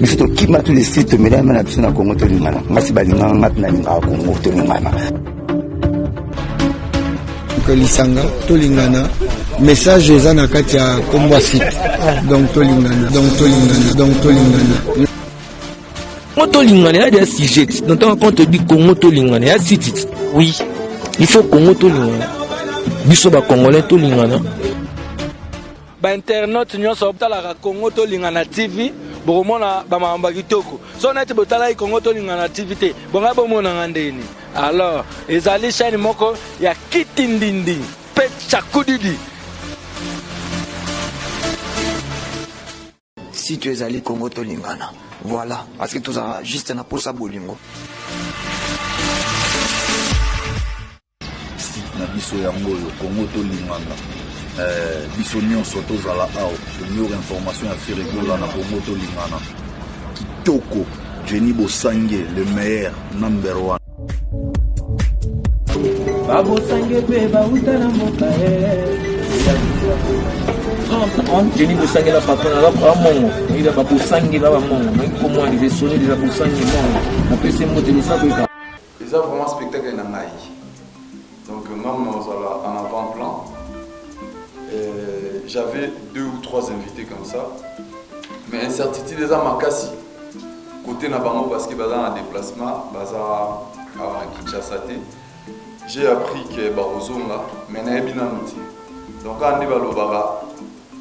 biso tokima tous les sites melama na biso na Congo tolingana ngasi balingana ngati na linga Congo tolingana lisanga tolingana message eza na kati ya kombo site donc tolingana Congo Lingana, il y a des sujets. Notamment quand on dit Congo Lingana, il y a 6 titres. Oui, il faut Congo Lingana. Bisoba Congolais Lingana. Ba internet nyonso obtala Congo Lingana TV, bomona ba mamba kitoko. So na tibotala Congo Lingana TV te, bonga bomona ngandeni. Alors, ezali chaîne moko ya kitindindi, pe chakudidi. Si tu es allé Congo Lingana, voilà, parce que tu as juste un pour ça bolingo. Si na biso yango yo Congo Lingana, biso nyonso tozala awa, meilleure information à faire régulièrement na Congo Lingana. Kitoko, Jenny Bosangue, le meilleur number 1. Babo Sangue pe ba utana mokae. Jenny Bosangue la patronne la mongo. Il a pas Bosangue la mongo. Mais comment il est sonné de la Bosangue mongo. On peut se motiver ça quoi. Ils ont vraiment spectacle en Amaï. Donc moi en avant-plan. J'avais 2 ou 3 invités comme ça. Mais incertitude des Amakasi. Côté Nabango parce que baza en déplacement, baza à Kinshasa. J'ai appris que Barozonga, mais n'a bien outil. Donc quand on est balobara,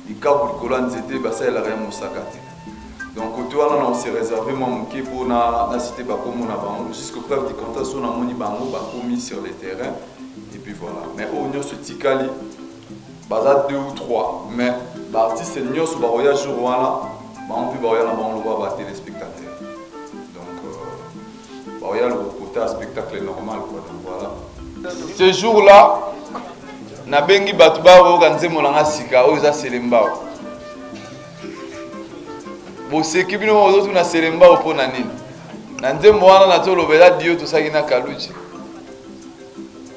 il calcule colan c'était basa la rien mosakate. Donc côté on s'est réservé moi mouké pour na cité bakomo na bango jusqu'au preuve de compte sur na moni bango bakomi sur le terrain et puis voilà. Mais au nyo ce tikali baza 2 ou 3 mais l'artiste nyo sur baroya jour wana ba on peut baroya na bango lo ba téléspectateurs. Donc baroya le côté spectacle normal quoi. Donc voilà. Ce jour-là, na bengi batuba oganze molanga sika oza selembao. Bo sekibino ozo na selembao pona nini? Na nzembo wana na tolobela dio tosaki na kaluji.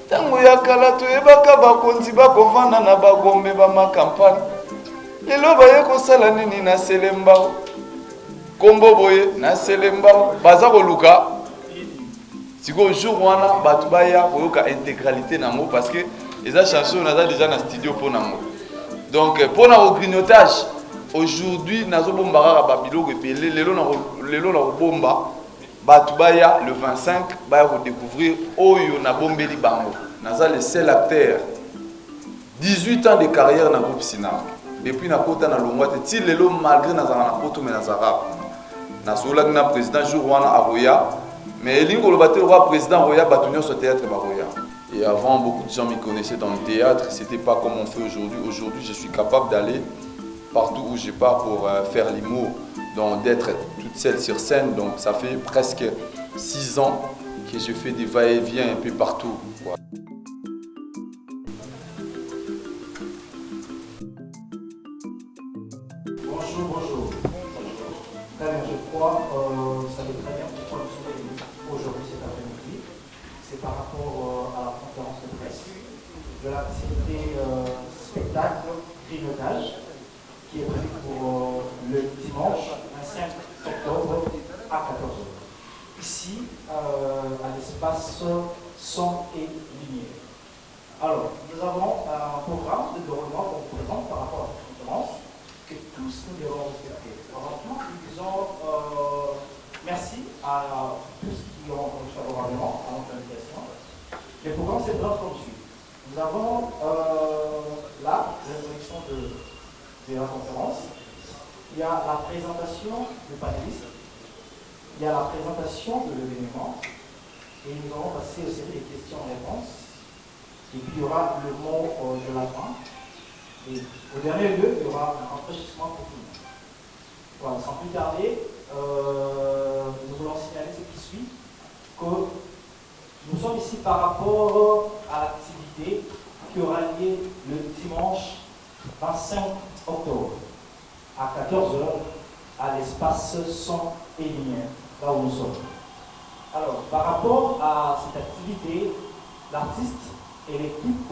Tango ya kala toyebaka bakonzi bakovanda na bagombe ba makampani. Lelo baye kosala nini na selembao? Kombo boye na selembao baza koluka. Si au jour wana batubaya koyoka intégralité nango parce que les chansons on a déjà dans studio pour nango. Donc pour le grignotage aujourd'hui nazo bombara babilo repelé lelo na bomba batubaya le 25 ba redécouvrir oyo na bombeli bango. Naza le seul acteur 18 ans de carrière dans groupe Sinam. Depuis na kota na longwa ti lelo malgré nazana na poto mais nazara. Nazola na président jour wana aroya. Mais Lingo le roi président Roya Batunion sur théâtre Baroya. Et avant, beaucoup de gens me connaissaient dans le théâtre. C'était pas comme on fait aujourd'hui. Aujourd'hui, je suis capable d'aller partout où je pars pour faire l'humour, donc d'être toute seule sur scène. Donc ça fait presque 6 ans que je fais des va-et-vient un peu partout. Quoi. Bonjour. Très bien, je crois, ça fait très bien pourquoi nous sommes réunis aujourd'hui cet après-midi. C'est par rapport à la conférence de presse de l'activité spectacle grignotage qui est prévue pour le dimanche 25 octobre à 14h. Ici, à l'espace son et lumière. Alors, nous avons un programme de déroulement qu'on vous présente par rapport à cette conférence que tous nous devons respecter. Avant tout, nous disons merci à tous qui ont répondu favorablement à notre invitation. Le programme se présente comme suit. Nous avons là l'introduction de la conférence. Il y a la présentation du panéliste. Il y a la présentation de l'événement. Et nous allons passer aux séries des questions-réponses. Et puis il y aura le mot de la fin. Et au dernier lieu, il y aura un rafraîchissement pour tout le monde. Voilà, sans plus tarder, nous voulons signaler ce qui suit, que nous sommes ici par rapport à l'activité qui aura lieu le dimanche 25 octobre à 14h à l'espace son et lumière, là où nous sommes. Alors, par rapport à cette activité, l'artiste et l'équipe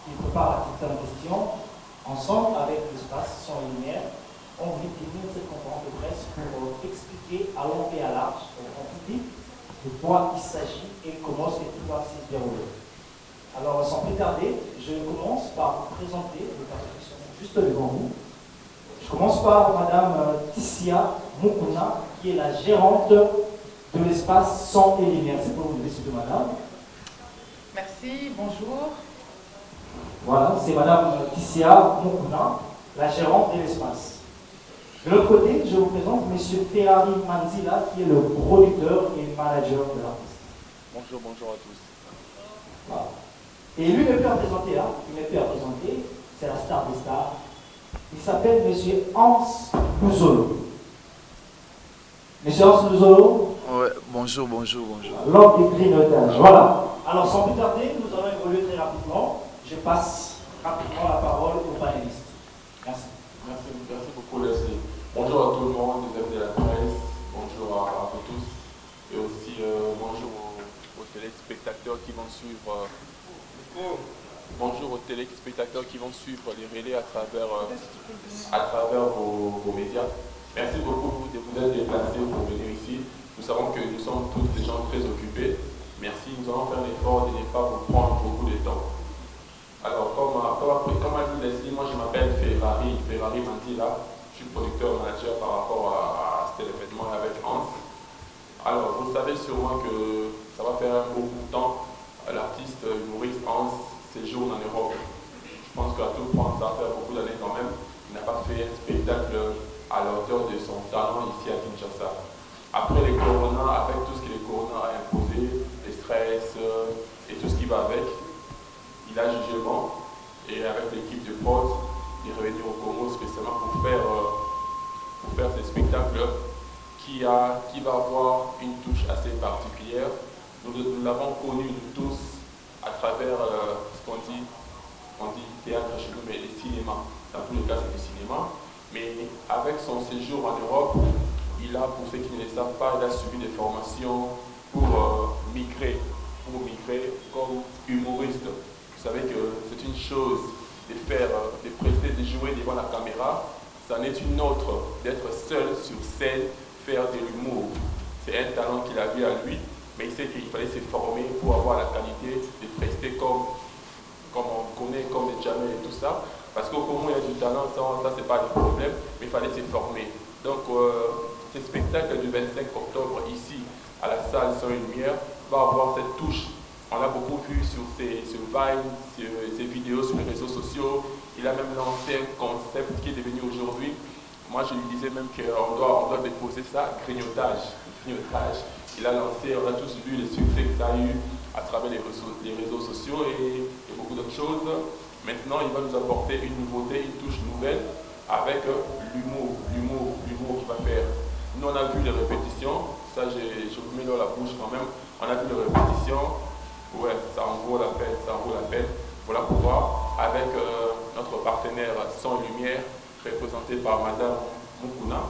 qui prépare l'activité en question, ensemble avec l'espace son et lumière, ont voulu tenir cette conférence de presse pour expliquer à long et à large en public de quoi il s'agit et comment est-ce que tout va se dérouler. Alors, sans plus tarder, je commence par vous présenter les personnes qui sont juste devant vous. Je commence par Madame Tissia Mukuna, qui est la gérante de l'espace Son et Lumière. C'est pour vous laisser de Madame. Merci, bonjour. Voilà, c'est Madame Tissia Mukuna, la gérante de l'espace. De l'autre côté, je vous présente Monsieur Ferrari Manzila, qui est le producteur et manager de l'artiste. Bonjour, bonjour à tous. Voilà. Et lui ne peut représenter, c'est la star des stars. Il s'appelle Monsieur Hans Luzolo. Monsieur Hans Luzolo. Ouais, bonjour. L'homme des grignotages. Voilà. Alors sans plus tarder, nous allons évoluer très rapidement. Je passe rapidement la parole aux panélistes. Merci. Merci beaucoup Leslie. Bonjour à tout le monde, les amis de la presse. Bonjour à vous tous. Et aussi bonjour aux téléspectateurs qui vont suivre. Bonjour aux téléspectateurs qui vont suivre les relais à travers vos médias. Merci beaucoup de vous être déplacés pour venir ici. Nous savons que nous sommes tous des gens très occupés. Merci, nous allons faire l'effort de ne pas vous prendre beaucoup de temps. Alors, comme a dit Leslie, moi je m'appelle Ferrari Mandila. Je suis producteur manager par rapport à cet événement avec Hans. Alors, vous savez sûrement que ça va faire un beau bout de temps. L'artiste humoriste Hans séjourne en Europe. Je pense qu'à tout point, ça va faire beaucoup d'années quand même. Il n'a pas fait un spectacle à la hauteur de son talent ici à Kinshasa. Après les corona, avec tout ce que les corona a imposé, les stress et tout ce qui va avec, il a jugé bon. Et avec l'équipe de prod, il est revenu au Congo spécialement pour faire ce spectacle qui va avoir une touche assez particulière. Nous l'avons connu nous tous à travers ce qu'on dit théâtre chez nous, mais le cinéma. Dans tous les cas, c'est le cinéma. Mais avec son séjour en Europe, il a, pour ceux qui ne le savent pas, il a suivi des formations pour migrer comme humoriste. Vous savez que c'est une chose de prester, de jouer devant la caméra. C'en est une autre d'être seul sur scène, faire de l'humour. C'est un talent qu'il a vu à lui. Mais il sait qu'il fallait se former pour avoir la qualité de prester comme on connaît, comme les Jamel et tout ça. Parce qu'au Congo, il y a du talent, ça c'est pas le problème, mais il fallait se former. Donc, ce spectacle du 25 octobre, ici, à la salle Son et Lumière, va avoir cette touche. On l'a beaucoup vu sur ses Vine, ses vidéos sur les réseaux sociaux. Il a même lancé un concept qui est devenu aujourd'hui. Moi, je lui disais même qu'on doit déposer ça, grignotage. Il a lancé, on a tous vu les succès que ça a eu à travers les réseaux sociaux et beaucoup d'autres choses. Maintenant, il va nous apporter une nouveauté, une touche nouvelle avec l'humour qu'il va faire. Nous, on a vu les répétitions, ça je vous mets dans la bouche quand même. On a vu les répétitions, ouais, ça en vaut la peine. Voilà pourquoi, avec notre partenaire Son et Lumière, représenté par Madame Mukuna,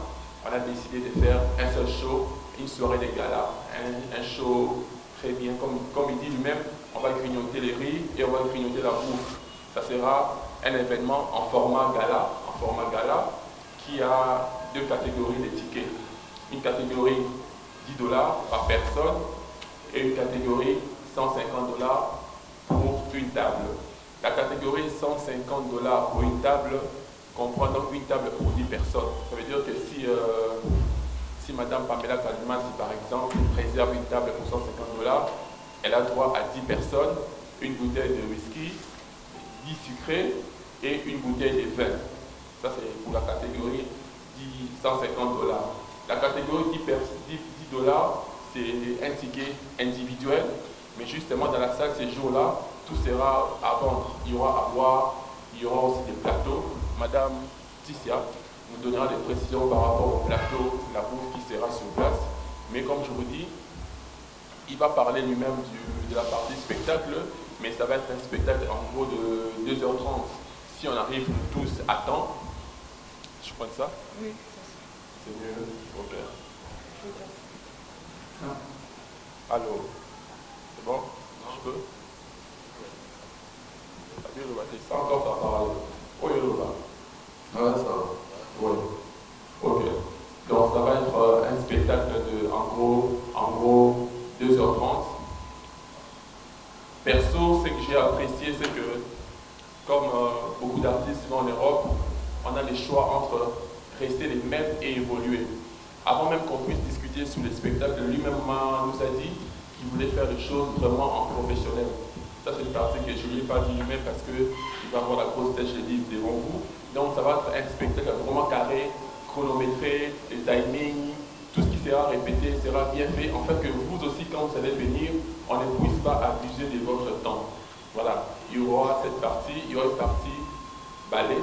on a décidé de faire un seul show, une soirée de gala, un show très bien, comme il dit lui-même, on va grignoter les riz et on va grignoter la bouffe. Ça sera un événement en format gala qui a deux catégories de tickets. Une catégorie $10 par personne et une catégorie $150 pour une table. La catégorie $150 pour une table comprend donc une table pour 10 personnes. Ça veut dire que si Madame Pamela Kalman, par exemple, réserve une table pour $150, elle a droit à 10 personnes, une bouteille de whisky, 10 sucrés et une bouteille de vin. Ça, c'est pour la catégorie $150. La catégorie $10, c'est un ticket individuel, mais justement, dans la salle, ces jours-là, tout sera à vendre. Il y aura à boire, il y aura aussi des plateaux. Madame Tissia nous donnera des précisions par rapport au plateau, la bouffe qui sera sur place. Mais comme je vous dis, il va parler lui-même de la partie spectacle, mais ça va être un spectacle en gros de 2h30. Si on arrive tous à temps, je prends ça? Oui. C'est mieux? Ok. Allô? C'est bon? Je peux? C'est encore ta parole. Oui, là. Ah, ça va. Oui. beaucoup d'artistes vont en Europe, on a les choix entre rester les mêmes et évoluer. Avant même qu'on puisse discuter sur le spectacle, lui-même nous a dit qu'il voulait faire des choses vraiment en professionnel. Ça, c'est une partie que je ne lui ai pas dit lui-même parce qu'il va avoir la grosse tête, je l'ai dit, devant vous. Donc, ça va être un spectacle vraiment carré, chronométré, les timings, tout ce qui sera répété sera bien fait. En fait, que vous aussi, quand vous allez venir, on ne puisse pas abuser de votre temps. Voilà, il y aura cette partie, il y aura une partie ballet,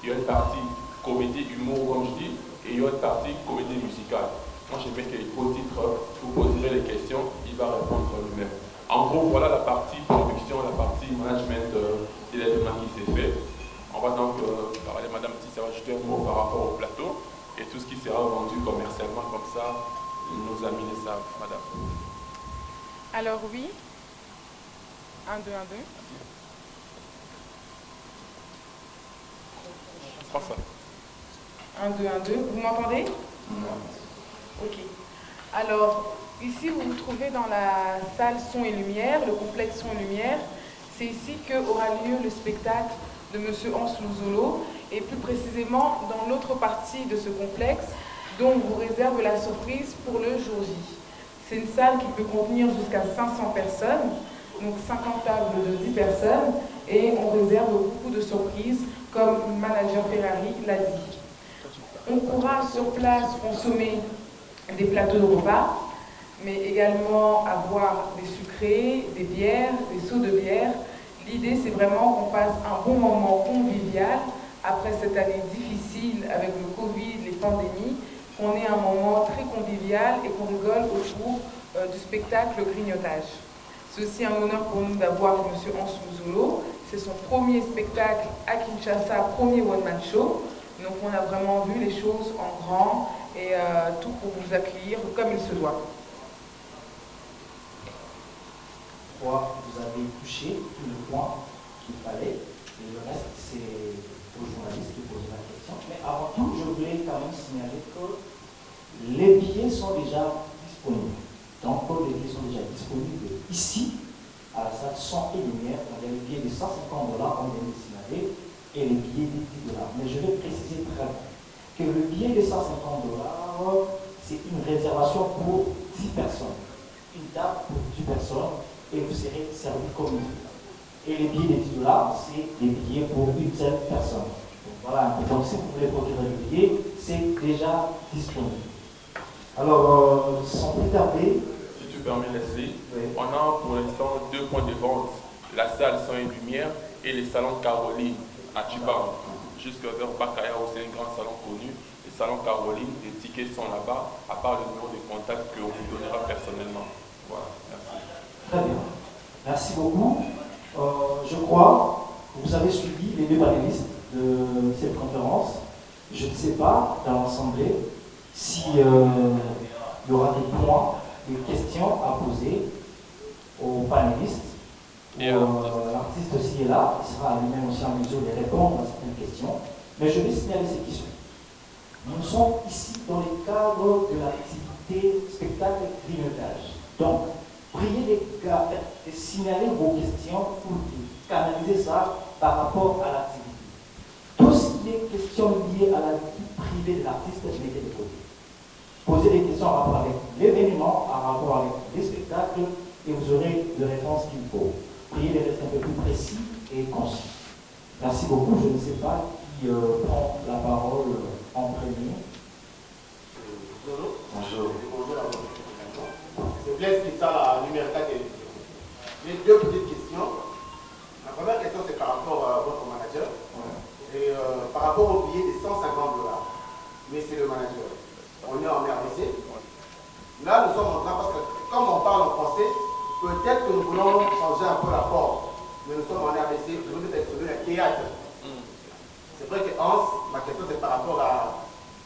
il y aura une partie comédie, humour, comme je dis, et il y aura une partie comédie musicale. Moi, je mets qu'au titre, vous poserez les questions, il va répondre lui-même. En gros, voilà la partie production, la partie management de l'événement qui s'est fait. On va donc parler, Madame Tissi va rajouter un mot par rapport au plateau et tout ce qui sera vendu commercialement, comme ça, nos amis le savent, Madame. Alors oui, 1, 2, 1, 2. François. 1, 2, 1, 2. Vous m'entendez? Ok. Alors, ici, vous vous trouvez dans la salle Son et Lumière, le complexe Son et Lumière. C'est ici qu'aura lieu le spectacle de M. Hans Louzolo, et plus précisément dans l'autre partie de ce complexe, dont on vous réserve la surprise pour le jour J. C'est une salle qui peut contenir jusqu'à 500 personnes, donc 50 tables de 10 personnes, et on réserve beaucoup de surprises, comme Manager Ferrari l'a dit. On pourra sur place consommer des plateaux de repas, mais également avoir des sucrés, des bières, des seaux de bière. L'idée, c'est vraiment qu'on passe un bon moment convivial après cette année difficile avec le Covid, les pandémies, qu'on ait un moment très convivial et qu'on rigole autour du spectacle Grignotage. C'est aussi un honneur pour nous d'avoir M. Hans Louzolo. C'est son premier spectacle à Kinshasa, premier one-man show. Donc on a vraiment vu les choses en grand et tout pour vous accueillir comme il se doit. Vous avez touché tout le point qu'il fallait, et le reste c'est aux journalistes qui posent la question. Mais avant tout, je voulais quand même signaler que les billets sont déjà disponibles. Donc les billets sont déjà disponibles ici, à la salle Son et Lumière. On a les billets de 150 $, on vient de signaler, et les billets de 10 $. Mais je vais préciser très bien que le billet de 150 $, c'est une réservation pour 10 personnes. Une table pour 10 personnes. Et vous serez servi comme une. Et les billets de 10 $, c'est des billets pour une seule personne. Donc voilà, donc si vous voulez procurer le billet, c'est déjà disponible. Alors, sans plus tarder. Si tu permets, Leslie, oui. On a pour l'instant 2 points de vente, la salle Son et Lumière et les salons Caroline à Tuba. Jusque vers Bakaya, où c'est un grand salon connu. Les salons Caroline, les tickets sont là-bas, à part le numéro de contact qu'on vous donnera personnellement. Voilà, merci. Très bien. Merci beaucoup. Je crois que vous avez suivi les 2 panélistes de cette conférence. Je ne sais pas, dans l'Assemblée, s'il y aura des points, des questions à poser aux panélistes. L'artiste aussi est là, il sera lui-même aussi en mesure de répondre à certaines questions. Mais je vais signaler ces questions. Nous sommes ici dans le cadre de l'activité spectacle grignotage. Donc, priez les gars de signaler vos questions pour canaliser ça par rapport à l'activité. Toutes les questions liées à la vie privée de l'artiste, mettez de côté. Posez des questions en rapport avec l'événement, en rapport avec les spectacles, et vous aurez les réponses qu'il faut. Priez de rester un peu plus précis et concis. Merci beaucoup. Je ne sais pas qui prend la parole en premier. Bonjour. C'est Blaise qui sort la numéro 4 et j'ai 2 petites questions. La première question, c'est par rapport à votre manager. Et par rapport au billet de 150 $. Mais c'est le manager. On est en RDC. Là, nous sommes en train, parce que comme on parle en français, peut-être que nous voulons changer un peu la forme. Mais nous sommes en RDC, nous devons être sur le théâtre. C'est vrai que Hans, ma question c'est par rapport à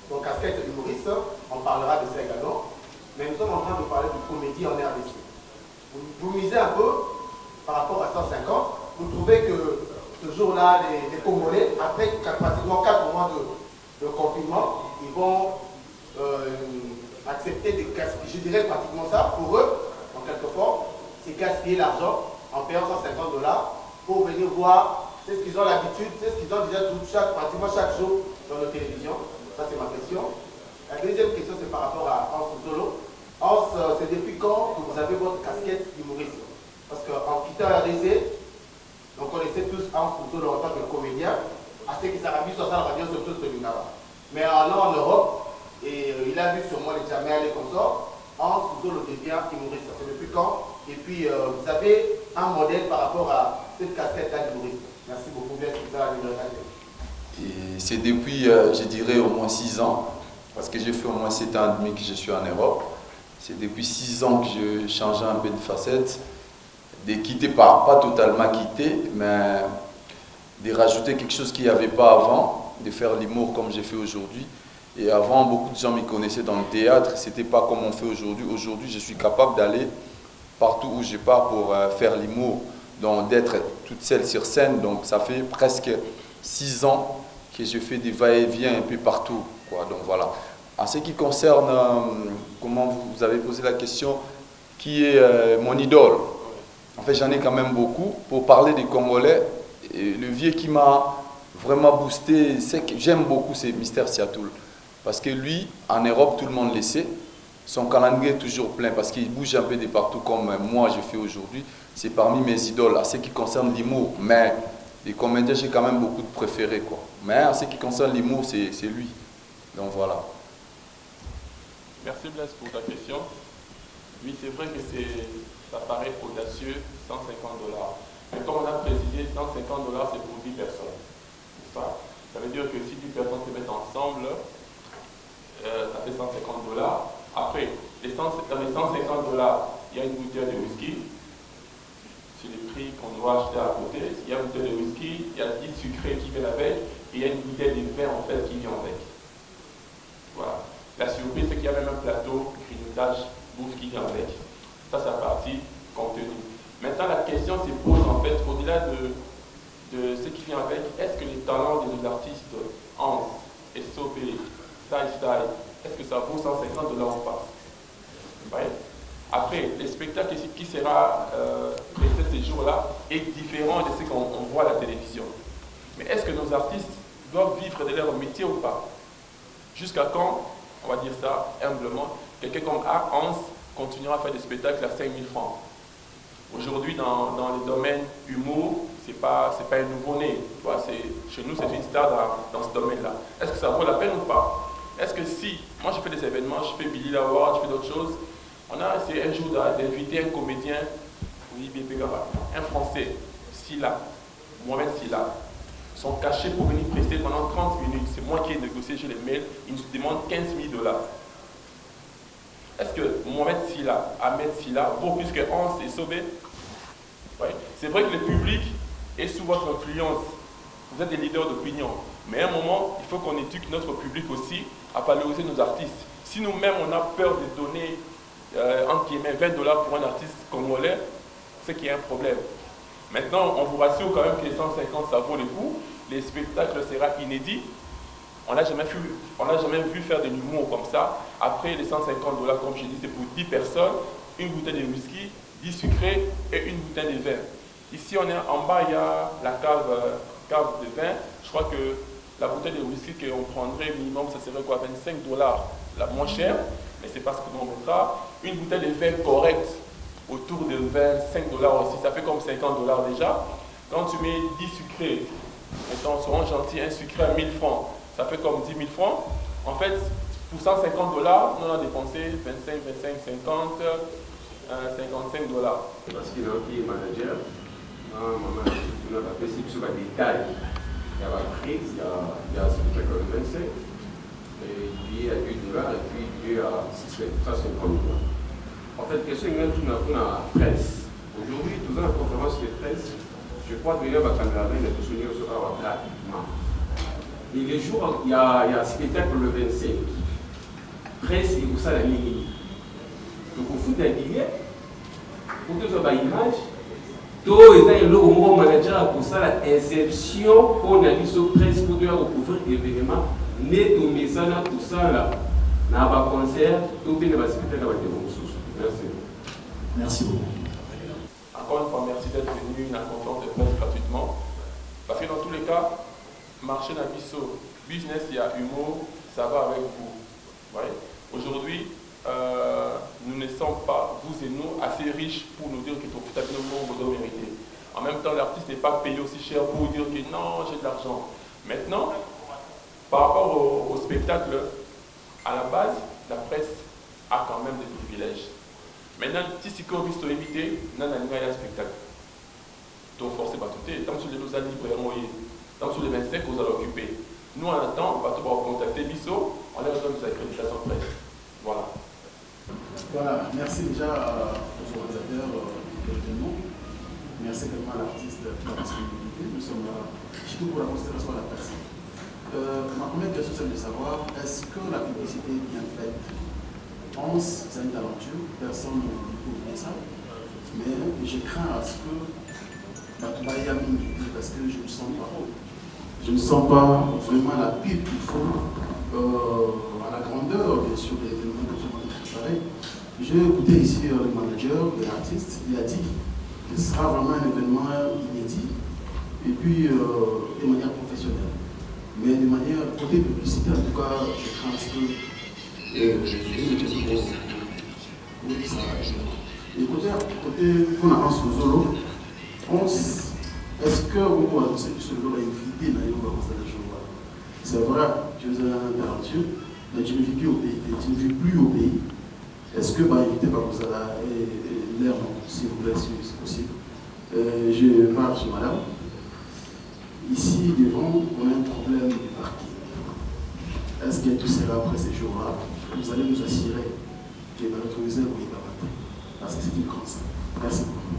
son casquette humoriste, on parlera de ça également. Mais nous sommes en train de parler de comédie en RDC. Vous misez un peu par rapport à 150. Vous trouvez que ce jour-là, les Congolais, après pratiquement 4 mois de confinement, ils vont accepter de gaspiller, je dirais pratiquement ça, pour eux, en quelque forme, c'est gaspiller l'argent en payant 150 $ pour venir voir C'est ce qu'ils ont l'habitude, c'est ce qu'ils ont déjà pratiquement chaque jour dans nos télévisions. Ça, c'est ma question. La deuxième question, c'est par rapport à Hans Zolo. Hans, c'est depuis quand que vous avez votre casquette d'humoriste? Parce qu'en quittant RDC, on connaissait tous Hans Zolo en tant que comédien, à ce qui s'arrête sur sa radio, surtout sur Lunava. Mais en allant en Europe, et il a vu sur moi les Jamel et consorts, Hans Zolo devient humoriste. C'est depuis quand? Et puis, vous avez un modèle par rapport à cette casquette-là d'humoriste. Merci beaucoup, bien ça, et c'est depuis, je dirais, au moins 6 ans, parce que j'ai fait au moins 7 ans et demi que je suis en Europe. C'est depuis 6 ans que je changeais un peu de facette, de quitter, pas totalement quitter, mais de rajouter quelque chose qu'il n'y avait pas avant, de faire l'humour comme j'ai fait aujourd'hui. Et avant, beaucoup de gens me connaissaient dans le théâtre, c'était pas comme on fait aujourd'hui. Aujourd'hui, je suis capable d'aller partout où je pars pour faire l'humour, donc d'être toute seule sur scène. Donc ça fait presque 6 ans que je fais des va-et-vient un peu partout, quoi. Donc voilà. En ce qui concerne, comment vous avez posé la question, qui est mon idole? En fait, j'en ai quand même beaucoup. Pour parler des Congolais, et le vieux qui m'a vraiment boosté, c'est que j'aime beaucoup, c'est Mister Siatoul. Parce que lui, en Europe, tout le monde le sait. Son calendrier est toujours plein parce qu'il bouge un peu de partout comme moi je fais aujourd'hui. C'est parmi mes idoles, à ce qui concerne l'humour. Mais les comédiens, j'ai quand même beaucoup de préférés, quoi. Mais en ce qui concerne l'humour, c'est lui. Donc voilà. Merci Blaise pour ta question. Oui, c'est vrai que ça paraît audacieux, 150 $. Mais comme on a précisé, 150 $, c'est pour 10 personnes. Ça veut dire que si 10 personnes se mettent ensemble, ça fait 150 $. Après, dans les 150 $, il y a une bouteille de whisky. C'est le prix qu'on doit acheter à côté. Il y a une bouteille de whisky, il y a 10 sucrés qui viennent avec, et il y a une bouteille de vin en fait qui vient avec. Voilà. La surprise, c'est qu'il y a même un plateau, grignotage, bouffe qui vient avec. Ça, c'est la partie contenu. Maintenant, la question se pose en fait, au-delà de ce qui vient avec, est-ce que les talents de nos artistes, Hans, SOB, Style, est-ce que ça vaut 150 $ ou pas? Ouais. Après, le spectacle qui sera présenté ces jours-là est différent de ce qu'on voit à la télévision. Mais est-ce que nos artistes doivent vivre de leur métier ou pas? Jusqu'à quand, on va dire ça humblement, quelqu'un comme Hans continuera à faire des spectacles à 5 000 francs. Aujourd'hui, dans les domaines humour, c'est pas un nouveau-né. Chez nous, c'est une star dans ce domaine-là. Est-ce que ça vaut la peine ou pas? Est-ce que si, moi je fais des événements, je fais Billy Laward, je fais d'autres choses, on a essayé un jour d'inviter un comédien, oui, Bébégara, un Français, Silla, Mohamed Silla. Son cachet pour venir prester pendant 30 minutes, c'est moi qui ai négocié, j'ai les mails, il nous demande 15 000 $. Est-ce que Mohamed Silla, Ahmed Silla, vaut plus que Hans et Sobé? Ouais. C'est vrai que le public est sous votre influence, vous êtes des leaders d'opinion, mais à un moment, il faut qu'on éduque notre public aussi à valoriser nos artistes. Si nous-mêmes, on a peur de donner entre guillemets 20 $ pour un artiste congolais, c'est qu'il y a un problème. Maintenant, on vous rassure quand même que les 150, ça vaut le coup. Les spectacles seront inédits. On n'a jamais vu faire de l'humour comme ça. Après, les 150 $, comme je dis, c'est pour 10 personnes, une bouteille de whisky, 10 sucrés et une bouteille de vin. Ici, on est en bas, il y a la cave de vin. Je crois que la bouteille de whisky qu'on prendrait minimum, ça serait quoi, 25 $, la moins chère. Mais c'est pas ce que nous on mettra. Une bouteille de vin correcte, autour de 25 $ aussi, ça fait comme 50 $ déjà. Quand tu mets 10 sucrés, maintenant, seront gentils, un sucré à 1000 francs, ça fait comme 10 000 francs. En fait, pour 150 $, nous on a dépensé 25, 50, 55 $. Parce qu'il y a un manager, on a fait sur les détails. Il y a la prise, il y a ce spectacle de 25, et il y a 2 $, et puis il y a 650 $. En fait, question est tout la presse. Aujourd'hui, dans la conférence de presse, je crois que il y a un caméra de souvenir sur la et les jours, il y a un spectacle le 25. Presse et pour ça la ligne. Donc au foot d'un billet, pour que ce soit image, tout est un manager pour ça la insertion pour la mission presse pour recouvrir l'événement. Net au message pour ça là. Dans un concert, tout le monde va se faire avec des ressources. Merci. Merci beaucoup. Encore une fois, merci d'être venu à la conférence de presse gratuitement. Parce que dans tous les cas, marché dans biso, business, il y a humour, ça va avec vous. Ouais. Aujourd'hui, nous ne sommes pas, vous et nous, assez riches pour nous dire que tout à fait vous doit mériter. En même temps, l'artiste n'est pas payé aussi cher pour dire que non, j'ai de l'argent. Maintenant, par rapport au spectacle, à la base, la presse a quand même des privilèges. Maintenant, si c'est qu'on puisse éviter, il y a un spectacle. Donc, forcément, pas tout est. Tant que les deux ans libres, tant que les 25, vous allez occuper. Nous, en attendant, on va contacter Bissot, on leur donne des accréditations presse. Voilà. Voilà, merci déjà aux organisateurs de l'événement. Merci également à l'artiste de la disponibilité. Nous sommes là, surtout pour la considération de la personne. Ma première question, c'est de savoir, est-ce que la publicité est bien faite? 11 années d'aventure, personne ne peut oublier ça. Mais je crains à ce que la Toubaïa m'inquiète parce que je ne sens pas. Je ne sens pas vraiment la pub qu'il faut à la grandeur, bien sûr, des événements que je vais préparer. J'ai écouté ici le manager de l'artiste, il a dit que ce sera vraiment un événement inédit et puis de manière professionnelle. Mais de manière côté publicité, en tout cas, je crains que et côté qu'on avance au Zolo, est-ce que vous pouvez annoncer que ce Zolo a invité Nayoba à l'installation? C'est vrai, tu es un talentueux, mais tu ne vis plus au pays. Tu ne vis plus au pays. Est-ce que invité par vous et l'air, s'il vous plaît, si c'est possible? Je parle sur madame. Ici, devant, on a un problème de parking. Est-ce que tout sera après ces jours-là? Vous allez nous assurer que dans notre réserve, vous êtes abattu. Parce que c'est une grande salle. Merci beaucoup.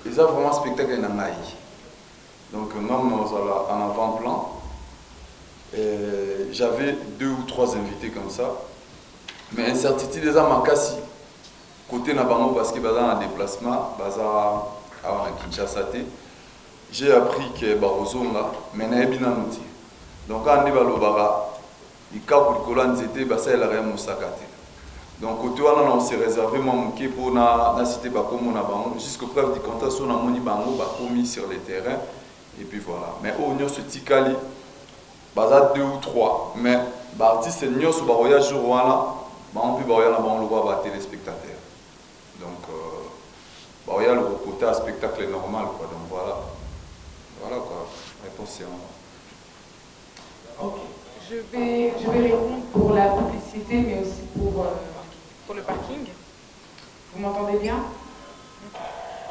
Les œuvres vraiment spectacle en Naï. Donc, nous sommes en avant-plan. J'avais 2 ou 3 invités comme ça. Mais incertitude des Amakasi, côté Nabango, parce que Baza en déplacement, Baza à Kinshasa, j'ai appris que Barozo là, mais n'a pas outil. Donc quand on est Balobara, il cas pour le colan c'était Bassa et la Réa Moussakate. Donc côté on s'est réservé mon pour na cité Bakomo Nabango, jusqu'au preuve du contrat sur la moni Bango, Bakomi sur les terrains, et puis voilà. Mais au Nyon se Tikali, Baza 2 ou 3, mais l'artiste est Nyon sur Baroya jour là. On peut voir le voit téléspectateur. Donc, il y a le côté spectacle normal. Quoi. Donc voilà. Voilà quoi. Réponse est Ok. Je vais répondre pour la publicité, mais aussi pour le parking. Vous m'entendez bien?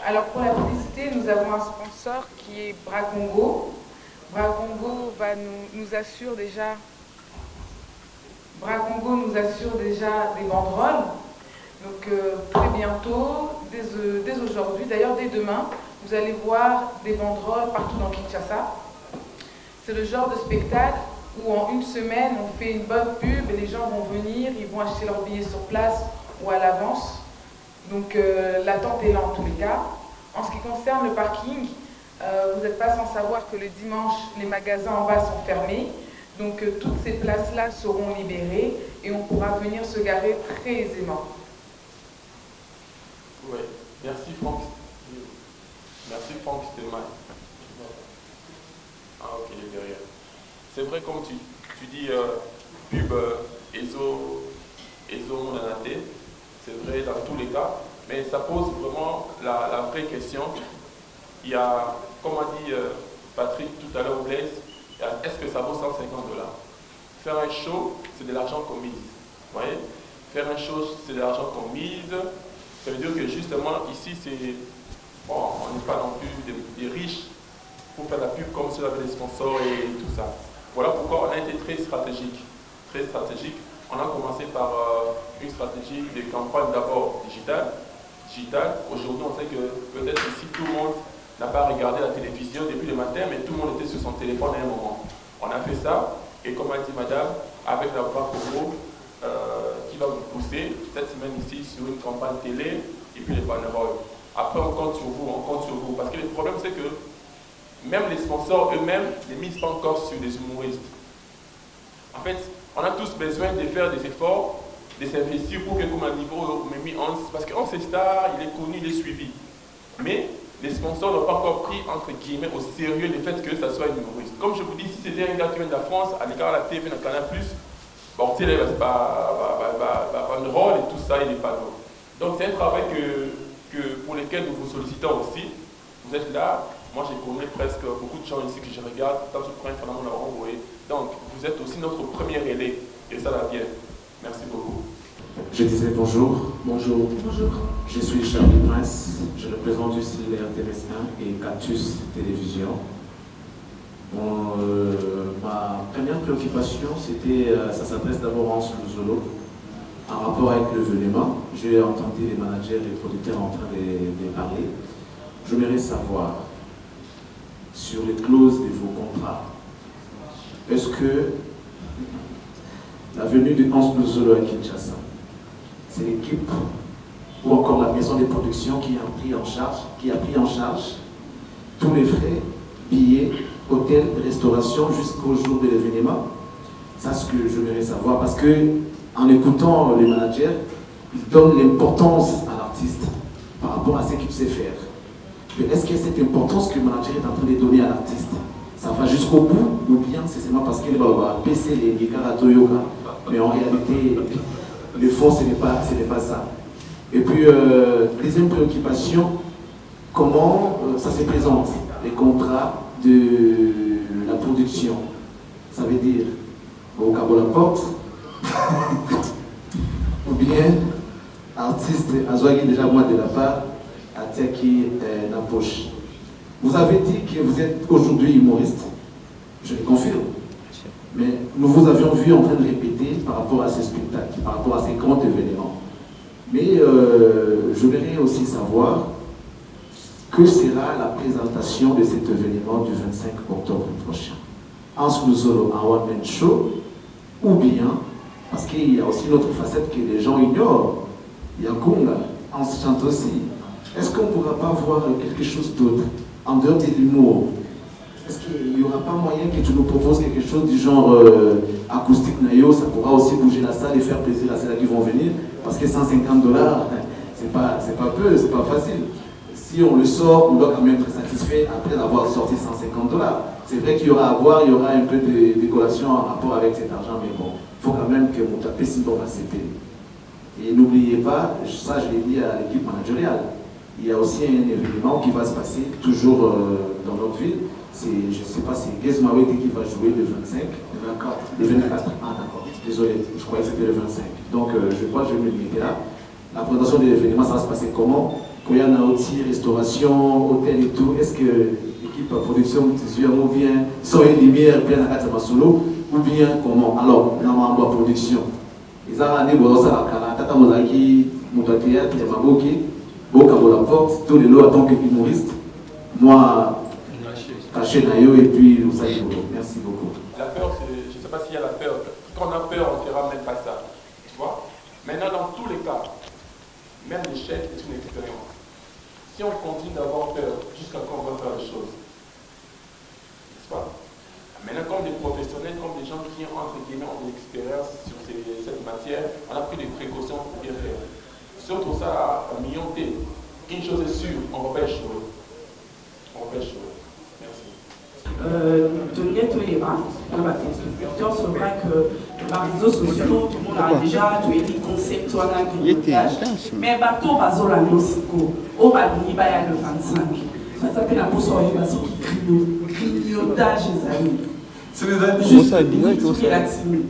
Alors pour la publicité, nous avons un sponsor qui est Bracongo. Bracongo nous assure déjà. Bracongo nous assure déjà des banderoles. Donc très bientôt, dès aujourd'hui, d'ailleurs dès demain, vous allez voir des banderoles partout dans Kinshasa. C'est le genre de spectacle où en une semaine, on fait une bonne pub et les gens vont venir, ils vont acheter leurs billets sur place ou à l'avance. Donc l'attente est là en tous les cas. En ce qui concerne le parking, vous n'êtes pas sans savoir que le dimanche, les magasins en bas sont fermés. Donc toutes ces places-là seront libérées et on pourra venir se garer très aisément. Oui, merci Franck. Merci Franck Stelman. Ah ok, il est derrière. C'est vrai comme tu dis pub ESO Monanate, c'est vrai dans tous les cas, mais ça pose vraiment la vraie question. Il y a, comme a dit Patrick tout à l'heure, Blaise, est-ce que ça vaut 150 $? Faire un show, c'est de l'argent qu'on mise. Vous voyez? Faire un show, c'est de l'argent qu'on mise. Ça veut dire que justement, ici, c'est... Bon, on n'est pas non plus des riches pour faire la pub comme cela avec des sponsors et tout ça. Voilà pourquoi on a été très stratégique. Très stratégique. On a commencé par une stratégie de campagne d'abord digitale. Aujourd'hui, on sait que peut-être ici, tout le monde n'a pas regardé la télévision depuis le matin, mais tout le monde était sur son téléphone à un moment. On a fait ça, et comme a dit madame, avec la voix Congo, qui va vous pousser cette semaine ici sur une campagne télé, et puis les banderoles. Après, on compte sur vous, parce que le problème, c'est que même les sponsors eux-mêmes ne misent pas encore sur des humoristes. En fait, on a tous besoin de faire des efforts, de s'investir pour que comme un niveau, parce qu'on sait star, il est connu, il est suivi. Mais les sponsors n'ont pas encore pris, entre guillemets, au sérieux le fait que ça soit une humoriste. Comme je vous dis, si c'était un gars qui vient de la France, à l'écart de la TV, dans Canal+, bon, tu sais, c'est pas un rôle et tout ça, il n'est pas drôle. Donc c'est un travail pour lequel nous vous sollicitons aussi. Vous êtes là, moi j'ai connu presque beaucoup de gens ici que je regarde, tant que je prends un phénomène à renvoyer. Donc vous êtes aussi notre premier relais, et ça va bien. Merci beaucoup. Je disais bonjour. Bonjour. Bonjour. Je suis Charles Prince. Je représente ici les RTVS1 et Cactus Télévision. Ma première préoccupation, c'était, ça s'adresse d'abord à Hans Luzolo, en rapport avec l'événement. J'ai entendu les managers et les producteurs en train de parler. J'aimerais savoir, sur les clauses de vos contrats, est-ce que la venue de Hans Luzolo à Kinshasa, c'est l'équipe ou encore la maison de production qui a pris en charge tous les frais, billets, hôtel, restauration jusqu'au jour de l'événement? C'est ce que je voudrais savoir, parce que en écoutant les managers, ils donnent l'importance à l'artiste par rapport à ce qu'il sait faire. Mais est-ce que cette importance que le manager est en train de donner à l'artiste, ça va jusqu'au bout, ou bien c'est seulement parce qu'il va baisser les karato yoga, mais en réalité, le fond, ce n'est pas ça. Et puis, deuxième préoccupation, comment ça se présente, les contrats de la production? Ça veut dire, au cabo la porte, ou bien, artiste, Azouagi déjà moi de la part, à Tiaki la poche. Vous avez dit que vous êtes aujourd'hui humoriste, je le confirme. Mais nous vous avions vu en train de répéter par rapport à ces spectacles, par rapport à ces grands événements. Mais je voudrais aussi savoir que sera la présentation de cet événement du 25 octobre prochain. Hans Luzolo en one-man show, ou bien, parce qu'il y a aussi une autre facette que les gens ignorent, il y a Kunga, Hans chante aussi. Est-ce qu'on ne pourra pas voir quelque chose d'autre, en dehors de l'humour? Est-ce qu'il n'y aura pas moyen que tu nous proposes quelque chose du genre acoustique naïo? Ça pourra aussi bouger la salle et faire plaisir à celles qui vont venir, parce que $150, c'est pas peu, c'est pas facile. Si on le sort, on doit quand même être satisfait après avoir sorti $150. C'est vrai qu'il y aura à boire, il y aura un peu de décoration en rapport avec cet argent, mais bon, il faut quand même que mon tapé s'y doit accepter. Et n'oubliez pas, ça je l'ai dit à l'équipe managériale, il y a aussi un événement qui va se passer toujours dans notre ville. Je ne sais pas, c'est Gezmawete qui va jouer le 25. Le 24. Ah d'accord, désolé, je croyais que c'était le 25. Donc je crois que je vais me limiter là. La présentation de l'événement, ça va se passer comment? Koyana aussi, restauration, hôtel et tout. Est-ce que l'équipe production ou bien son lumière bien à Katama Solo, ou bien comment? Alors, la membre production. Ils ont amené Bosa à Tata Mozaki, Moutatéat, Yamaboki, Boka Bolaport, tous les lots en tant qu'humoriste. Moi, caché Nayo et puis Lousaï Bolo. Merci beaucoup. La peur, je ne sais pas s'il y a la peur. Quand on a peur, on ne fera même pas ça. Tu vois? Maintenant, dans tous les cas, même l'échec est une expérience. Si on continue d'avoir peur, jusqu'à quand on va faire les choses? N'est-ce pas? Maintenant, comme des professionnels, comme des gens qui entre guillemets ont de l'expérience sur cette matière, on a pris des précautions pour bien faire. Si on trouve ça à million T, une chose est sûre, on ne va pas échouer. On va pas échouer. Merci. C'est vrai que par les réseaux sociaux, tout le monde a déjà des concepts mais bateau bazola nosiko au badini baya le 25 ça s'appelle la poisson grignotage les amis. C'est les amis.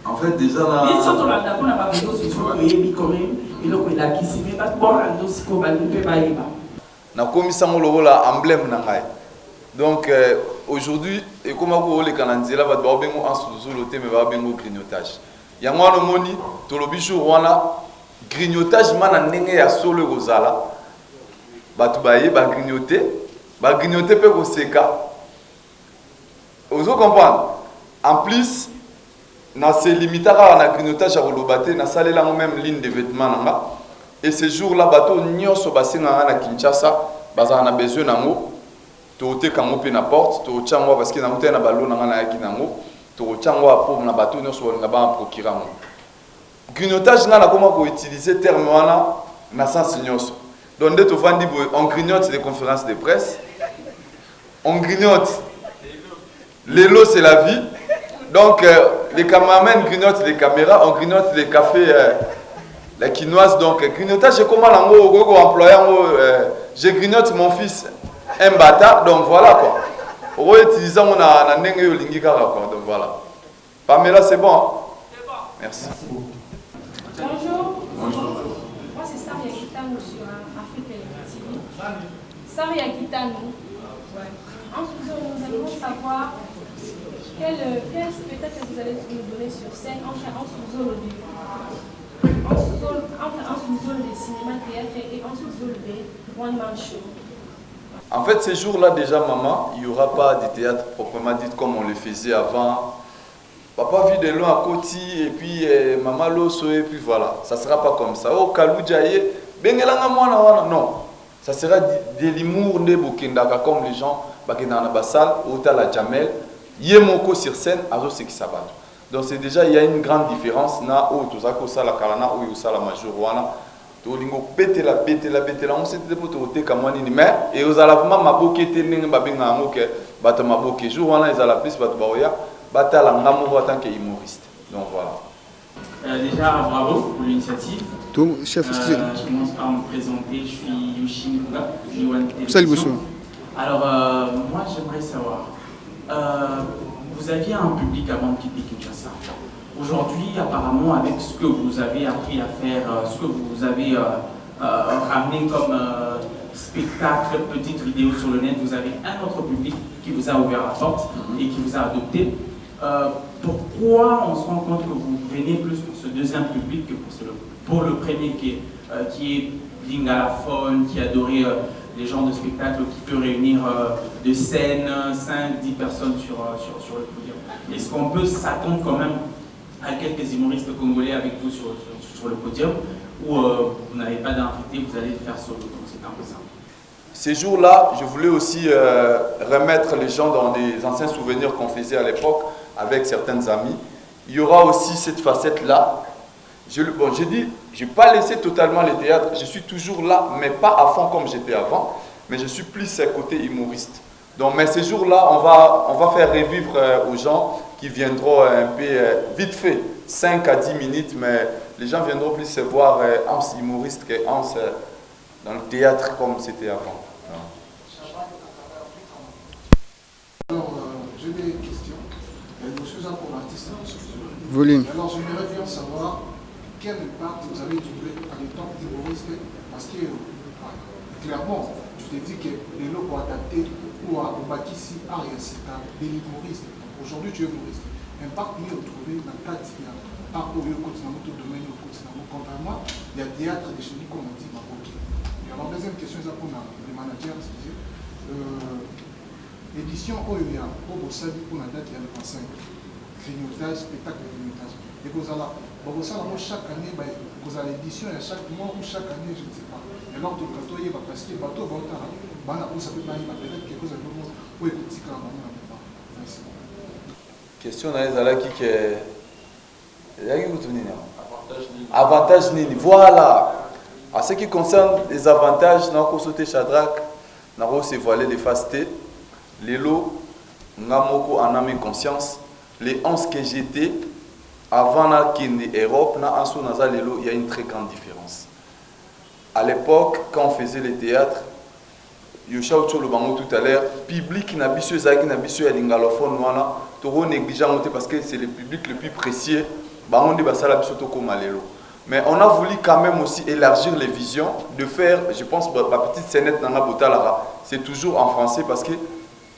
En fait déjà là mais surtout là d'accord on n'a pas réseaux sociaux pour y quand même et donc il a qui s'y met pas bon la nosiko badini peut pas y ba na komisa ngolo la emblème na ngai. Donc aujourd'hui, et comme vous les Canadiens, va devoir bien en sous-zolo, mais va bien au grignotage. Il y a moi le moni, tout le bichou wana grignotage man n'engé ya solo gozala. Batu baye ba grignoter peut go seka. Vous comprenez? En plus, na se limitara na grignotage à kolobate na salé la même ligne de vêtements nanga. Et ce jour-là, bateau nyonso basinga na Kinshasa, baza na besoin nango. Tote kango pe na porte to changwa parce que na mutena balo na ngana yaki nango to changwa pour na bateau no so na ba procurer ngo grignotage ngana comment ko utiliser terme wana na sens nyonso Donc, on grignote les conférences de presse. On grignote. Les lots, c'est la vie. Donc, les caméramans grignotent les caméras. On grignote les cafés, les quinoises. Donc, grignotage, j'ai comment employé. Je grignote mon fils, un bâtard. Donc, voilà quoi. On utilise on a donc voilà. Pamela, c'est bon. Hein? Merci. Bonjour. Bonjour. Moi, c'est Saria Kitano sur Afrique TV. Saria Kitano. En ce moment, nous allons savoir quel spectacle vous allez nous donner sur scène entre en zone de cinéma, théâtre et en zone de one-man show. En fait, ces jours-là, déjà, maman, il n'y aura pas de théâtre proprement dit comme on le faisait avant. Papa vit de loin à Koti, et puis maman l'osso, et puis voilà. Ça ne sera pas comme ça. Oh, Kalou Djaye, Bengelanga Mwana, non. Ça sera de l'humour de Bokendaka, comme les gens, Bakendana Bassal, Otala Jamel, Yemoko sur scène, Azo Seki Sabat. Donc, c'est déjà, il y a une grande différence. Na, oh, tout ça, Sala Kalana, ou Sala Majorwana. Tolingo pété la on s'est dit pour te kamani ni mais et aux alavement maboké tening babinga ngoke bata maboké jour wana ils ala plus bata baoya bata la ngamo en tant qu'humoriste. Donc voilà. Déjà bravo pour l'initiative. Tout chef je commence par me présenter, je suis Yoshi Nguga, J1 Télévision. Alors moi j'aimerais savoir vous aviez un public avant de quitter Kinshasa. Aujourd'hui, apparemment, avec ce que vous avez appris à faire, ce que vous avez ramené comme spectacle, petite vidéo sur le net, vous avez un autre public qui vous a ouvert la porte et qui vous a adopté. Pourquoi on se rend compte que vous venez plus pour ce deuxième public que pour le premier qui est lingalaphone, qui adorait les genres de spectacle qui peut réunir de scènes, 5-10 personnes sur le podium? Est-ce qu'on peut s'attendre quand même à quelques humoristes congolais avec vous sur le podium, ou vous n'avez pas d'invité, vous allez le faire solo, donc c'est un peu ça. Ces jours-là, je voulais aussi remettre les gens dans des anciens souvenirs qu'on faisait à l'époque avec certains amis. Il y aura aussi cette facette-là. J'ai dit, je n'ai pas laissé totalement le théâtre, je suis toujours là, mais pas à fond comme j'étais avant, mais je suis plus côté humoriste. Donc, mais ces jours-là, on va faire revivre aux gens qui viendront un peu vite fait, 5 à 10 minutes, mais les gens viendront plus se voir Hans humoriste que Hans dans le théâtre comme c'était avant. Alors, j'ai des questions. Je suis un pour l'artiste. Volume. Alors, j'aimerais bien savoir quel impact vous avez trouvé en étant humoriste, parce que clairement, tu t'es dit que les lots pour adapter ou à bâtisser à rien, c'est des humoristes. Aujourd'hui, tu es humoriste. Impact mieux retrouvé dans le cadre de un au continent, tout domaine au continent. Contrairement, il y a théâtre de chez nous qu'on a dit Maroki. Et alors, deuxième question, c'est pour les managers. Édition OEA, pour vous savez, pour la date, il y a le 25. Grignotage, spectacle de grignotage. Et vous allez chaque année, vous avez l'édition, chaque mois ou chaque année, je ne sais pas. Et alors, tout le bateau, il va parce que le bateau va au terrain. Ça peut pas y aller, peut-être quelque chose de nouveau. Oui, petit quand même. Merci. Question dans les alaki qui est. Avantage nini. Voilà. En ce qui concerne les avantages, nous avons sauté Shadrach, nous avons aussi voilé les fastés, les lots, nous avons en âme et conscience, les 11 que j'étais, avant l'Europe, il y a une très grande différence. À l'époque, quand on faisait les théâtres, Yosha Ocho le bango tout à l'heure, public n'a pas zaki n'a pas à l'ingalophone wana, toro négligeant parce que c'est le public le plus précieux, bango de basala bisoto comme alelo. Mais on a voulu quand même aussi élargir les visions, de faire, je pense, ma petite scénette dans la botalara, c'est toujours en français parce que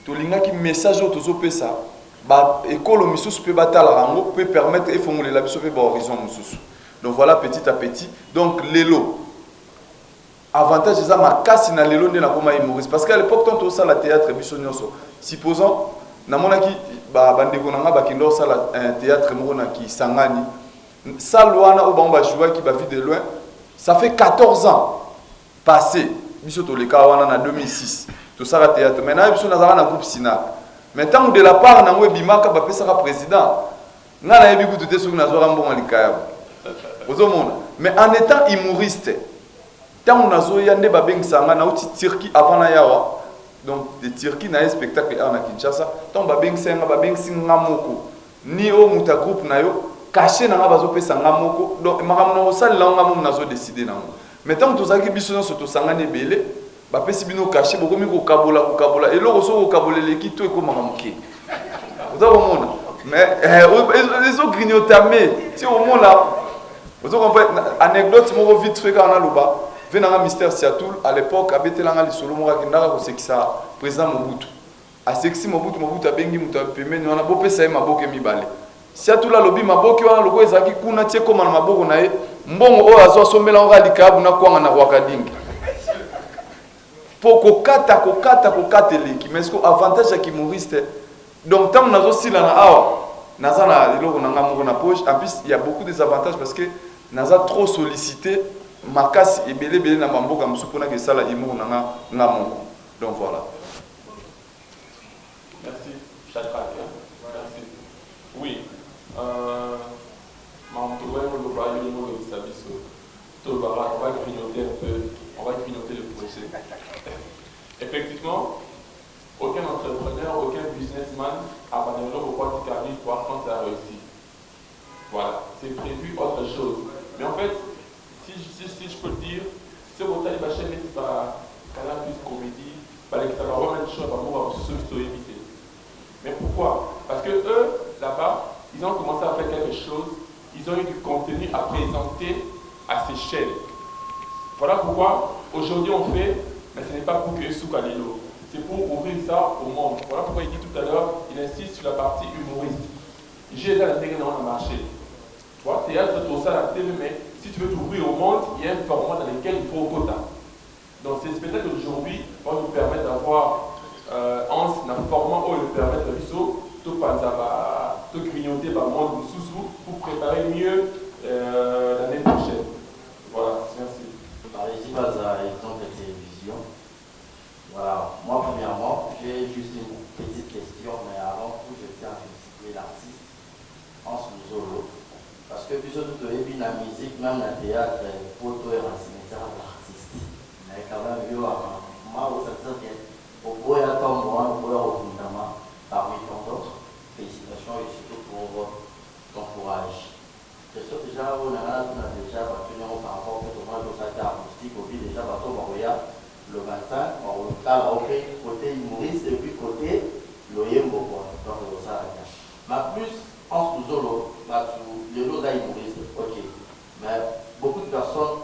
tout l'inga qui message au tozo pesa, école misus peut batala peut permettre et formuler la biso peut horizon mususu. Donc voilà petit à petit. Donc l'élo. Avantage c'est ça ma casse na lelo na koma humoriste parce qu'à l'époque quand on ça la théâtre biso nyonso supposons na monaki bandeko na nga bakindo ça un théâtre mona qui sangani ça loana au bamba jouer qui va vite de loin ça fait 14 ans passé biso to le kawana na 2006 tout ça la théâtre maintenant biso na na groupe Sina maintenant de la part na bimaka ba pesa ka président nga na yebi kutu te sur na zo rambo likaya mais en étant humoriste tant nazoya nde babengisanga nauti Turquie avant na yawa donc de Turquie na spectacle na Kinshasa tant babengisanga babengisinga moko ni o muta groupe na yo caché na bazopesa nga moko donc makambo na osalela nga mo nazo décider nango mais tant tozaki biso nyonso tosangani ebele bapesi bino caché bokomi kokabola eloko so kokaboleleki to ekomaka moke oza komona mais ezogrignotamé si omona ozo comprendre anecdote moko vite fait kaka naloba venanga mystère Siatoul à l'époque abetelanga lisolo moko akendaka kosekisa président Mobutu asekisi Mobutu abengi moto pembeni wana bopesa ye maboke mibale Siatoul alobi maboke wana loko ezalaki kuna tie koma na maboko na ye mbongo oyo azwa sombela ngo alikabu na kwanga na Rwakadingi po kokata eleki mais que avantage ya kimoriste donc tant nazo sila na awa naza na eloko na nga moko na poche en plus il y a beaucoup des avantages parce que naza trop sollicité makasi ebele na mamboka mosusu mpona kesala imo na nga moko donc voilà. Merci Chakra. Merci. Oui. On va grignoter un peu, on va grignoter le projet. Effectivement, aucun entrepreneur, aucun businessman abandonnera au point du carré voir quand ça a réussi. Voilà, c'est prévu autre chose. Mais en fait, si je peux le dire, ce que vous avez chaîne par Canal Plus Comédie, ça va remettre chose à moi sur éviter. Mais pourquoi? Parce que eux, là-bas, ils ont commencé à faire quelque chose, ils ont eu du contenu à présenter à ces chaînes. Voilà pourquoi aujourd'hui on fait, mais ce n'est pas pour que Soukalilo, c'est pour ouvrir ça au monde. Voilà pourquoi il dit tout à l'heure, il insiste sur la partie humoriste. J'ai déjà intégré dans le marché. Tu vois, théâtre, tout ça, la TV, mais si tu veux t'ouvrir au monde, il y a un format dans lequel il faut au quota. Donc ces spectacles d'aujourd'hui vont nous permettre d'avoir un format où il nous permet de grignoter par le monde sous pour préparer mieux l'année prochaine. Voilà, merci. Ici, base à exemple de télévision. Voilà, moi premièrement, j'ai juste une petite question, mais avant tout, je tiens à féliciter l'artiste Hans Muzolo. Parce que puis surtout, la musique, même le théâtre, pour tout est renseigné, c'est l'artiste. Mais quand même, moi, au secteur qui est au bout et à temps, moi, au bout et au fondament, parmi tant d'autres, félicitations et surtout pour ton courage. Je suis déjà on a déjà battu par rapport au tournoi de sac acoustique, au déjà bateau Baroya le 25, on a repris côté humoriste et puis côté Loyembo, donc ça. Mais plus en sous-zolo, les lots humoristes, ok. Mais beaucoup de personnes,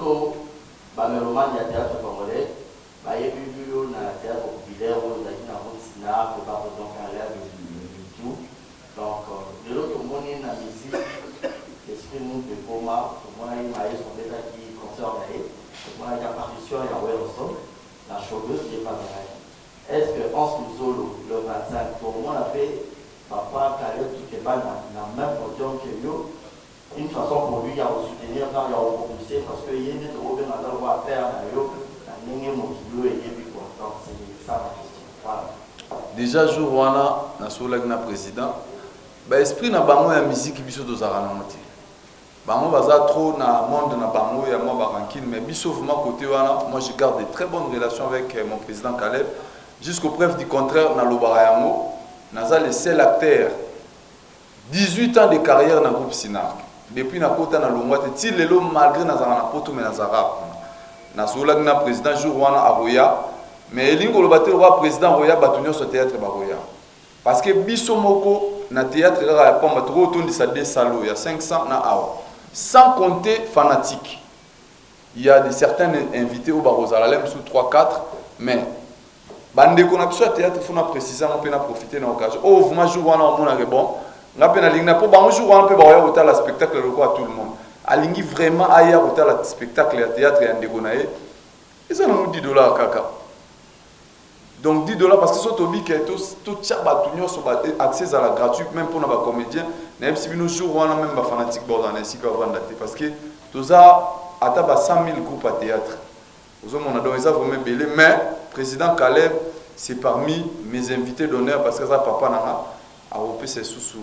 mélomanes, il y a théâtre congolais, il y a eu un théâtre populaire, il y a eu un cinéma, il y a eu un tout. Donc, les lots qui ont la musique, exprime de coma, pour moi, il y a son état qui concerne pour moi, il y a partition, il y a Wilson, la chogueuse, il n'est pas pareil. Est-ce que Hans Muzolo, le 25, pour moi, on a fait papa, carrière, tout est pas dans la même podium que nous, une façon pour lui, il y a à soutenir, il y a à propulser, parce qu'il y a une autre à faire, il y a une autre et puis quoi. Donc, c'est ça ma question. Voilà. Déjà, jour où on a président, l'esprit na bango ya musique biso tozala na moti. Bango baza trop na monde na bango ya moi barankine mais biso vraiment côté wana moi je garde de très bonnes relations avec mon président Caleb jusqu'aux preuves du contraire na lobara yango naza le seul acteur 18 ans de carrière na groupe Sinark depuis na kota na longwa te ti lelo malgré nazala na poto mais nazara na solak na président jour wana a Roya mais elingo lo batel roi président Roya batunyo so théâtre ba Roya parce que biso moko na théâtre il y a 500 na awa sans compter fanatique. Il y a des certains invités au Barosalalem sous 3-4 mais bande connexion à théâtre il faut préciser on peut profiter de l'occasion. Oh vous m'avez joué on a bon on a peine ligne pour bon jour on peut voir autant le spectacle le quoi tout le monde. Alingi vraiment ailleurs autant le spectacle à théâtre et en dégonaé. Ils ont $10 kaka. Donc $10 parce que ce tobi que tout tchaba tout nyo so accès à la gratuit même pour nos comédiens même si nous jours on a même ba fanatique bordan ainsi qu'à vendre parce que tout ça ataba 100 000 groupes à théâtre aux hommes on a donné ça vraiment belé mais président Caleb c'est parmi mes invités d'honneur parce que ça papa nana a repé ses sous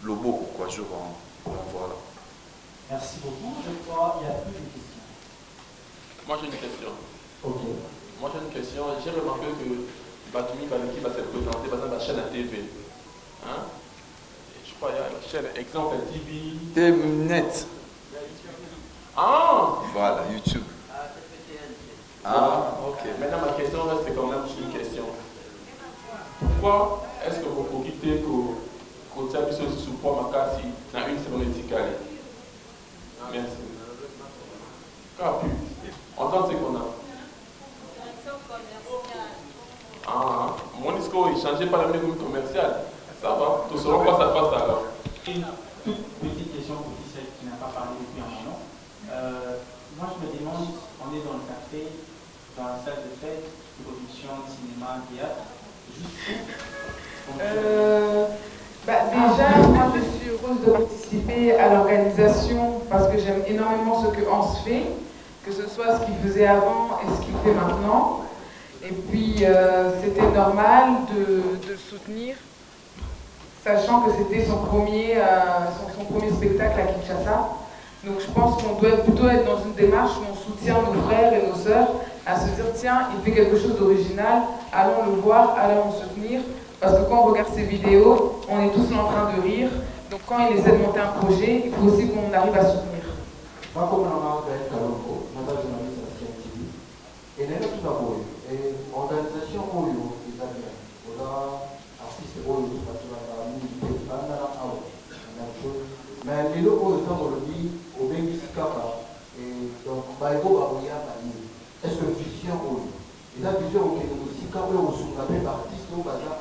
le beau quoi je vois voilà. Merci beaucoup je crois il y a plus de questions. Moi j'ai une question. Ok. Moi j'ai une question. J'ai remarqué que Batumi Baliki va se présenter dans la chaîne à TV. Hein? Je crois qu'il y a la chaîne Exemple TV. Net. Ah! Voilà, YouTube. Ah, ok. Maintenant ma question reste quand même une question. Pourquoi est-ce que vous profitez que tu as mis sur poids Makassi dans une semaine étiquale? Merci. Car plus, on entend ce qu'on a. Ah, mon discours est changé par la même commerciale. Ça va, tout serons face à face alors. Une toute petite question pour celle qui n'a pas parlé depuis un moment. Moi je me demande, on est dans le café, dans la salle de fête, production, cinéma, théâtre, juste déjà, moi je suis heureuse de participer à l'organisation parce que j'aime énormément ce que Hans fait, que ce soit ce qu'il faisait avant et ce qu'il fait maintenant. Et puis c'était normal de le soutenir, sachant que c'était son premier spectacle à Kinshasa. Donc je pense qu'on doit plutôt être dans une démarche où on soutient nos frères et nos sœurs à se dire tiens, il fait quelque chose d'original, allons le voir, allons le soutenir. Parce que quand on regarde ses vidéos, on est tous là en train de rire. Donc quand il essaie de monter un projet, il faut aussi qu'on arrive à soutenir. Moi, comme on a fait Kalongo, je suis journaliste à CNTV. Et nous avons tout d'abord l'organisation Oyo, les amis. On a artiste Oyo, parce qu'on a milité, on a mais les locaux sont aujourd'hui au Bengisicapa. Et donc, est-ce que vision Oyo? Et la vision au Bengisicapa, on a fait artiste au bazar.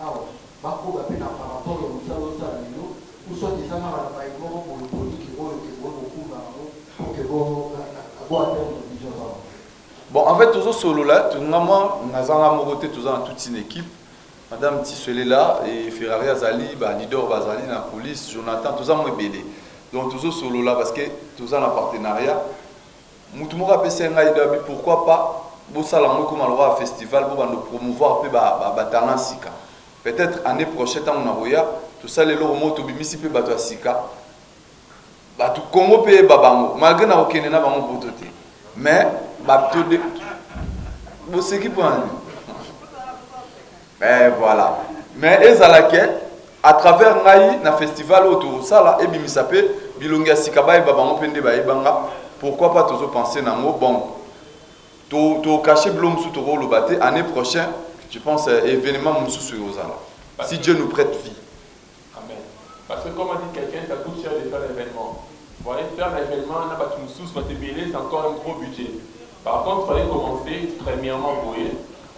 Bako bapena par rapport au musalo salino ou soit des amara ba igoro pour le politique ou le kuba pour que bon atteindre vision. Bon, en fait, tous solo là, tout vraiment, nazanga mogoté tous en toute une équipe. Madame Tissoué là et Ferrari Azali, leader Bazali, la police, Jonathan, tous en mobile. Donc tous solo là parce que tous en partenariat. Moutoumora PCNA Idabi, pourquoi pas? Bossala comme un festival pour nous promouvoir peu talent sika. Peut-être l'année prochaine, on a tout ça, les lots moto bimisi pe bato asika. Bato Congo pe babango. Malgré na okene na bango potote. Mais bato de bo ce qui point. Mais voilà. Mais ezalake à travers ngai na festival autour ça là et bimisa pe bilongi asika ba babango pende ba ebanga. Pourquoi pas toujours penser na mo bon. To cacher blom sous to le baté année prochaine. Je pense événement si Dieu nous prête vie. Amen. Parce que comme a dit quelqu'un, ça coûte cher de faire l'événement. Pour aller faire l'événement, c'est encore un gros budget. Par contre, il fallait commencer premièrement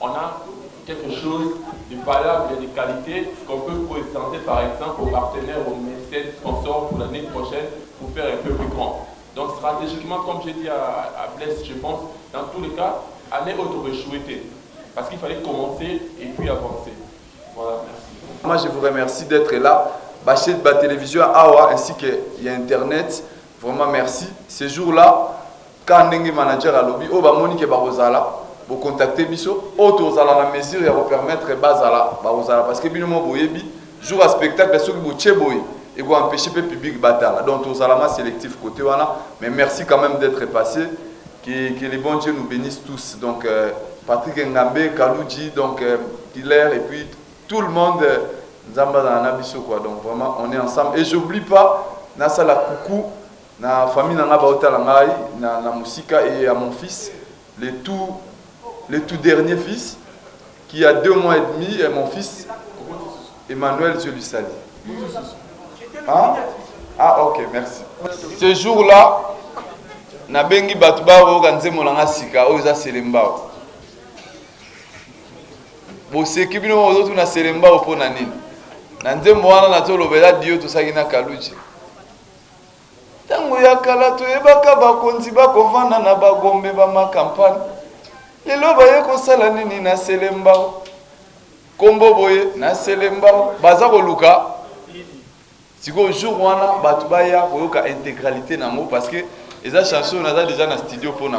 on a quelque chose de valable et de qualité qu'on peut présenter par exemple aux partenaires, aux mécènes, sponsors pour l'année prochaine pour faire un peu plus grand. Donc stratégiquement, comme j'ai dit à Blaise, je pense, dans tous les cas, année auto-réchouette. Parce qu'il fallait commencer et puis avancer. Voilà, merci. Moi, je vous remercie d'être là. Bachet de la télévision à Awa ainsi qu'il y a Internet. Vraiment, merci. Ces jours-là, quand un manager à lobby, Monique Barozala, vous contactez Bisso, Otozala la mesure et vous permettre Bazala, Barozala. Parce que Binomo Boyebi, jour à spectacle, ceux qui vous tcheboy et vous empêchez le public bataille. Donc, Tozalama sélectif côté Wana. Mais merci quand même d'être passé. Que les bons dieux nous bénissent tous. Donc, Patrick Ngambé, Kaloudji, donc Killer et puis tout le monde, Nzamba dans Nabiso quoi. Donc vraiment on est ensemble. Et j'oublie pas, Nasa la coucou, na famille Nanga Baota Langai, na Musika et à mon fils, les tout derniers fils, qui a 2 mois et demi, et mon fils Emmanuel, je lui salue. Hein? Ah ok, merci. Ce jour-là, na bengi batuba oganze molanga sika oza selembao. Boseki bino ozotu na selembao pona nini? Na nzembo wana na tolobela dio tosaki na Kaluji. Tango ya kala toyebaka bakonzi bakovanda na bagombe ba makampani. Lelo baye kosala nini na selembao? Kombo boye na selembao baza koluka. Siko jour wana batuba ya koyoka intégralité nango parce que les chansons on a déjà dans le studio pour nous.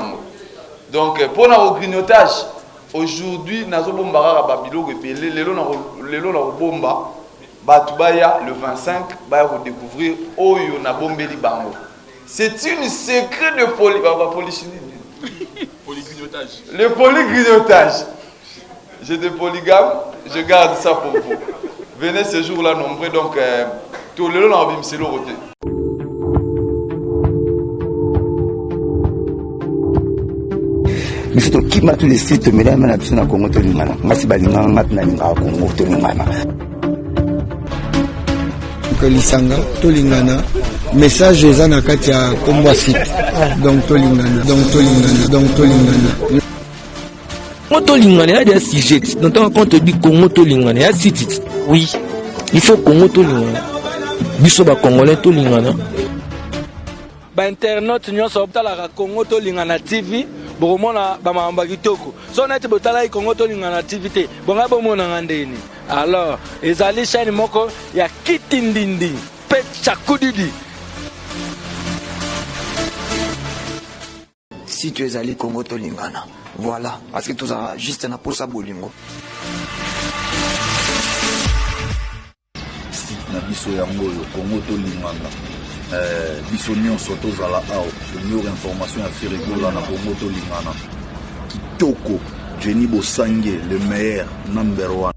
Donc pour notre grignotage aujourd'hui nazo bombara babilo repelé lelo na bomba batubaya le 25 ba redécouvrir oyo na bombeli bango. C'est une secret de polychimie. polygrignotage. Le polygrignotage. J'étais polygame, je garde ça pour vous. Venez ce jour-là nombreux, donc tout le long, c'est le côté. Mais surtout, qui m'a tous les sites, mais là, je suis en Congo, je suis en Congo. Lisanga, Tolingana, message eza na kati ya kombo site. Donc Tolingana, donc Tolingana, donc Tolingana. Congo Tolingana, il y a des sujets. Donc quand on te dit Congo Tolingana, il y a site. Oui, il faut Congo Tolingana. Bisoba Congolais Tolingana. Ba internet nyonso optala Congo Tolingana TV. Boromona bamamba kitoko so na tibotala Congo Tolingana TV te bonga bomona ngandeni alors ezali chaîne moko ya kitindindi pe chakudidi. Si tu es allé Congo Tolingana, voilà, parce que tout ça juste na pour ça bolingo. Site na biso yango yo Congo Tolingana. Biso nyonso tozala awa meilleure information ya Ferregola na Congo Tolingana kitoko Jenny Bosange le meilleur number 1.